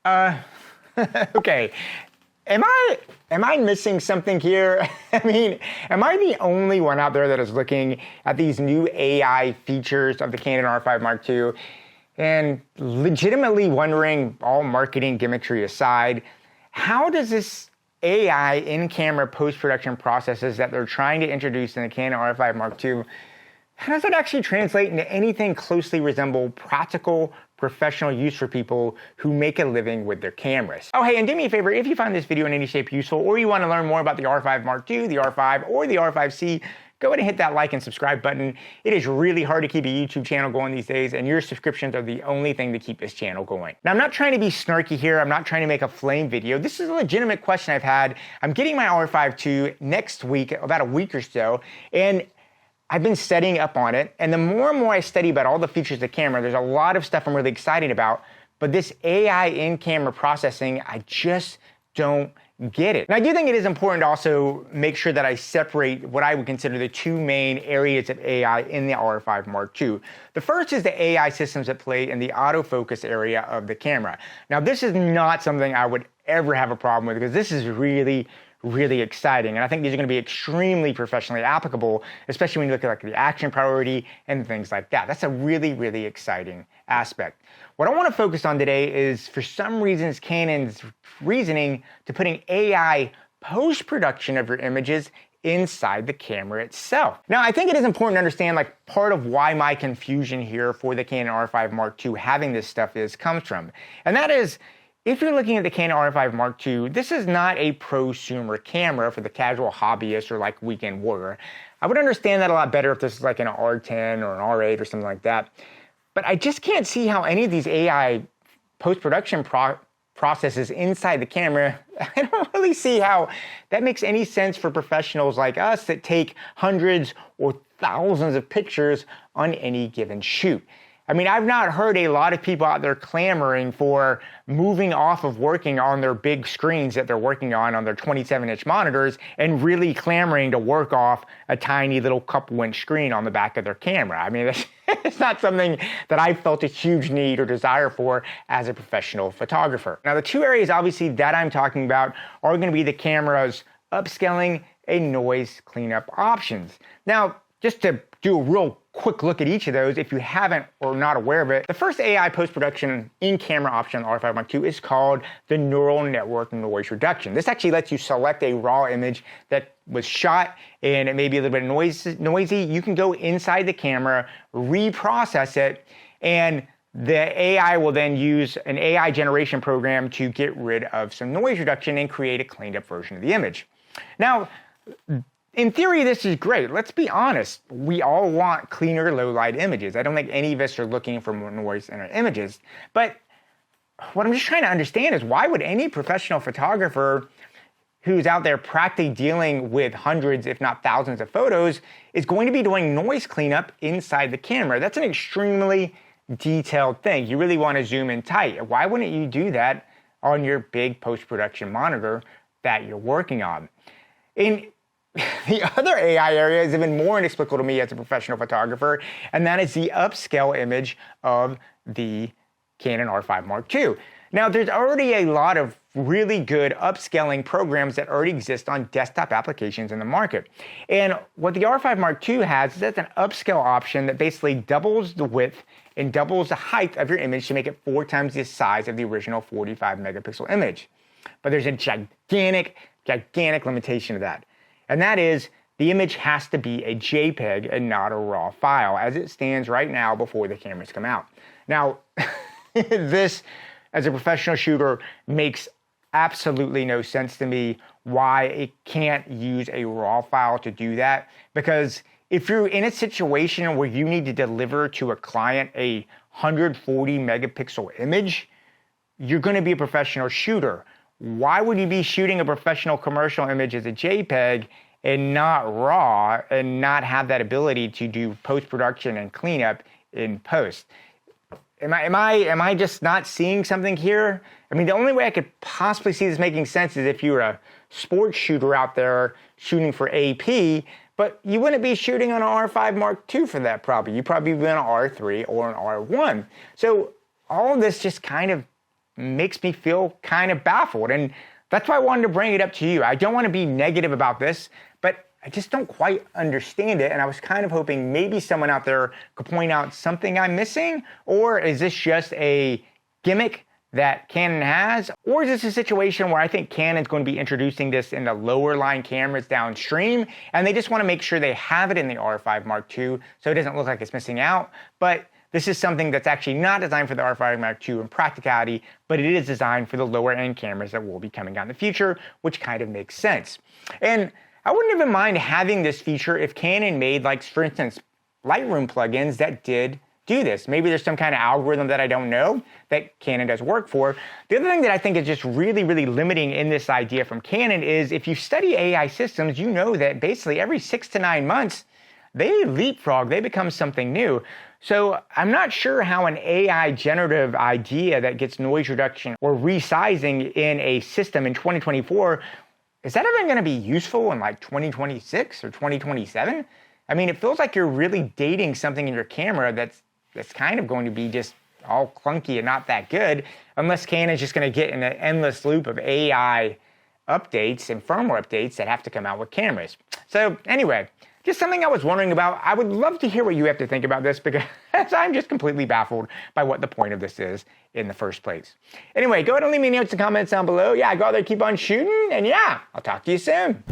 Okay. Am I missing something here? I mean, am I the only one out there that is looking at these new AI features of the Canon R5 Mark II and legitimately wondering, all marketing gimmickry aside, how does this AI in-camera post-production processes that they're trying to introduce in the Canon R5 Mark II, how does it actually translate into anything closely resemble practical, professional use for people who make a living with their cameras? Oh, hey, and do me a favor, if you find this video in any shape useful, or you want to learn more about the R5 Mark II, the R5, or the R5C, go ahead and hit that like and subscribe button. It is really hard to keep a YouTube channel going these days, and your subscriptions are the only thing to keep this channel going. Now, I'm not trying to be snarky here. I'm not trying to make a flame video. This is a legitimate question I've had. I'm getting my R5 II next week, about a week or so, and I've been studying up on it, and the more and more I study about all the features of the camera, there's a lot of stuff I'm really excited about, but this AI in-camera processing, I just don't get it. And I do think it is important to also make sure that I separate what I would consider the two main areas of AI in the R5 Mark II. The first is the AI systems at play in the autofocus area of the camera. Now, this is not something I would ever have a problem with, because this is really exciting. And I think these are going to be extremely professionally applicable, especially when you look at like the action priority and things like that. That's a really exciting aspect. What I want to focus on today is, for some reasons, Canon's reasoning to putting AI post-production of your images inside the camera itself. Now, I think it is important to understand, like, part of why my confusion here for the Canon R5 Mark II having this stuff comes from. And that is, if you're looking at the Canon R5 Mark II, this is not a prosumer camera for the casual hobbyist or like weekend warrior. I would understand that a lot better if this is like an R10 or an R8 or something like that. But I just can't see how any of these AI post-production processes inside the camera, I don't really see how that makes any sense for professionals like us that take hundreds or thousands of pictures on any given shoot. I mean, I've not heard a lot of people out there clamoring for moving off of working on their big screens that they're working on their 27-inch monitors, and really clamoring to work off a tiny little couple-inch screen on the back of their camera. I mean, it's not something that I felt a huge need or desire for as a professional photographer. Now, the two areas, obviously, that I'm talking about are going to be the camera's upscaling and noise cleanup options. Now, just to do a real quick look at each of those, if you haven't or not aware of it, the first AI post-production in-camera option on the R5 Mark II is called the neural network noise reduction. This actually lets you select a raw image that was shot and it may be a little bit noisy. You can go inside the camera, reprocess it, and the AI will then use an AI generation program to get rid of some noise reduction and create a cleaned up version of the image. Now, in theory, this is great. Let's be honest. We all want cleaner, low-light images. I don't think any of us are looking for more noise in our images. But what I'm just trying to understand is, why would any professional photographer who's out there practically dealing with hundreds, if not thousands of photos, is going to be doing noise cleanup inside the camera? That's an extremely detailed thing. You really want to zoom in tight. Why wouldn't you do that on your big post-production monitor that you're working on? The other AI area is even more inexplicable to me as a professional photographer, and that is the upscale image of the Canon R5 Mark II. Now, there's already a lot of really good upscaling programs that already exist on desktop applications in the market. And what the R5 Mark II has is that's an upscale option that basically doubles the width and doubles the height of your image to make it 4 times the size of the original 45 megapixel image. But there's a gigantic limitation to that. And that is, the image has to be a JPEG and not a RAW file, as it stands right now before the cameras come out. Now, this, as a professional shooter, makes absolutely no sense to me why it can't use a RAW file to do that. Because if you're in a situation where you need to deliver to a client a 140 megapixel image, you're going to be a professional shooter. Why would you be shooting a professional commercial image as a JPEG and not RAW, and not have that ability to do post-production and cleanup in post? Am I just not seeing something here? I mean, the only way I could possibly see this making sense is if you were a sports shooter out there shooting for AP, but you wouldn't be shooting on an R5 Mark II for that probably. You'd probably be on an R3 or an R1. So all of this just kind of makes me feel kind of baffled. And that's why I wanted to bring it up to you. I don't want to be negative about this, but I just don't quite understand it. And I was kind of hoping maybe someone out there could point out something I'm missing, or is this just a gimmick that Canon has? Or is this a situation where I think Canon's going to be introducing this in the lower line cameras downstream, and they just want to make sure they have it in the R5 Mark II so it doesn't look like it's missing out? But this is something that's actually not designed for the R5 Mark II in practicality, but it is designed for the lower end cameras that will be coming out in the future, which kind of makes sense. And I wouldn't even mind having this feature if Canon made, like, for instance, Lightroom plugins that did do this. Maybe there's some kind of algorithm that I don't know that Canon does work for. The other thing that I think is just really, really limiting in this idea from Canon is if you study AI systems, you know that basically every 6 to 9 months, they leapfrog, they become something new. So I'm not sure how an AI generative idea that gets noise reduction or resizing in a system in 2024, is that even going to be useful in like 2026 or 2027? I mean, it feels like you're really dating something in your camera that's kind of going to be just all clunky and not that good, unless Canon's just going to get in an endless loop of AI updates and firmware updates that have to come out with cameras. So anyway, just something I was wondering about. I would love to hear what you have to think about this, because I'm just completely baffled by what the point of this is in the first place. Anyway, go ahead and leave me notes and comments down below. Yeah, go out there, keep on shooting, and yeah, I'll talk to you soon.